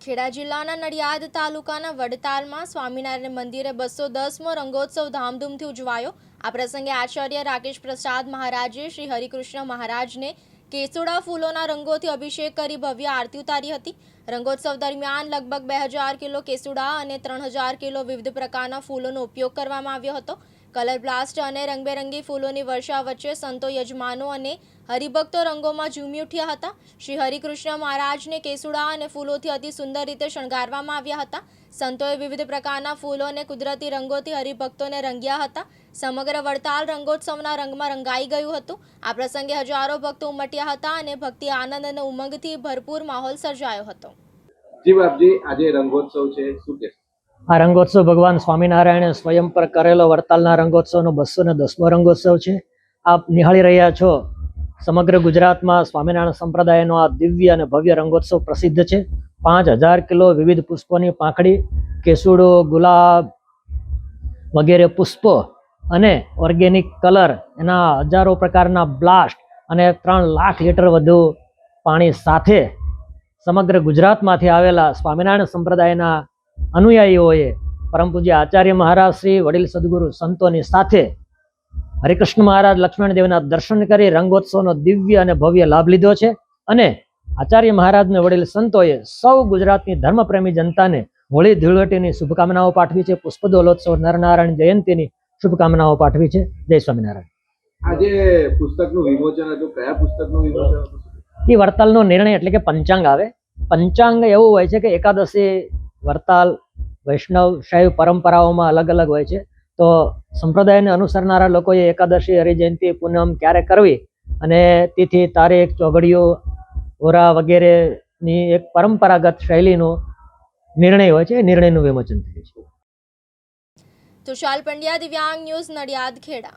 ખેડા જિલ્લાના નડિયાદ તાલુકાના વડતાલમાં સ્વામિનારાયણ મંદિરે 210મો રંગોત્સવ ધામધૂમથી ઉજવાયો। આ પ્રસંગે આચાર્ય રાકેશ પ્રસાદ મહારાજે શ્રી હરિકૃષ્ણ મહારાજને કેસુડા ફૂલોના રંગોથી અભિષેક કરી ભવ્ય આરતી ઉતારી હતી। રંગોત્સવ દરમિયાન લગભગ 2000 કિલો કેસુડા અને 3000 કિલો વિવિધ પ્રકારના ફૂલોનો ઉપયોગ કરવામાં આવ્યો હતો। કલર બ્લાસ્ટ અને રંગબેરંગી ફૂલોની વર્ષા વચ્ચે સંતો, યજમાનો અને હરિભક્તો રંગોમાં ઝૂમી ઉઠ્યા હતા। શ્રી હરિકૃષ્ણ મહારાજને કેસુડા અને ફૂલોથી અતિ સુંદર રીતે શણગારવામાં આવ્યા હતા। સંતોએ વિવિધ પ્રકારના ફૂલો અને કુદરતી રંગોથી હરિભક્તોને રંગ્યા હતા। સમગ્ર વડતાલ રંગોત્સવના રંગમાં રંગાઈ ગયું હતું। આ પ્રસંગે હજારો ભક્તો ઉમટ્યા હતા અને ભક્તિ, આનંદ અને ઉમંગથી ભરપૂર માહોલ સર્જાયો હતો। જી બાપજી, આજે રંગોત્સવ છે, શું કહેશો? આ રંગોત્સવ ભગવાન સ્વામિનારાયણે સ્વયં પર કરેલો વડતાલના રંગોત્સવનો 210મો રંગોત્સવ છે। આપ નિહાળી રહ્યા છો, સમગ્ર ગુજરાતમાં સ્વામિનારાયણ સંપ્રદાયનો આ દિવ્ય અને ભવ્ય રંગોત્સવ પ્રસિદ્ધ છે। 5000 કિલો વિવિધ પુષ્પોની પાંખડી, કેસુડો, ગુલાબ વગેરે પુષ્પો અને ઓર્ગેનિક કલર, એના હજારો પ્રકારના બ્લાસ્ટ અને 3 લાખ લીટર વધુ પાણી સાથે સમગ્ર ગુજરાતમાંથી આવેલા સ્વામિનારાયણ સંપ્રદાયના અનુયાયીઓએ પરમ પૂજ્ય આચાર્ય મહારાજ શ્રી, વડીલ સદગુરુ સંતોની સાથે હરિકૃષ્ણ મહારાજ, લક્ષ્મણ દેવના દર્શન કરી રંગોત્સવનો દિવ્ય અને ભવ્ય લાભ લીધો છે। અને આચાર્ય મહારાજને વડીલ સંતોએ સૌ ગુજરાતની ધર્મપ્રેમી જનતાને હોળી ધૂળેટીની શુભકામનાઓ પાઠવી છે। પુષ્પદોલોત્સવ, નરનારાયણ જયંતીની શુભકામનાઓ પાઠવી છે। જય સ્વામિનારાયણ। આજે પુસ્તકનું વિમોચન હતું, કયા પુસ્તકનું વિમોચન હતું? એ વડતાલનો નિર્ણય એટલે કે પંચાંગ આવે। પંચાંગ એવું હોય છે કે એકાદશી વડતાલ વૈષ્ણવ શૈવ પરંપરાઓમાં અલગ અલગ હોય છે, તો સંપ્રદાયને અનુસરનારા લોકોએ એકાદશી, હરિજયંતી, પૂનમ ક્યારે કરવી અને તિથિ, તારીખ, ચોઘડિયો, ઓરા વગેરેની એક પરંપરાગત શૈલીનો નિર્ણય હોય છે। એ નિર્ણયનું વિમોચન થયું છે। તુષાર પંડ્યા, દિવ્યાંગ ન્યૂઝ, નડિયાદ, ખેડા।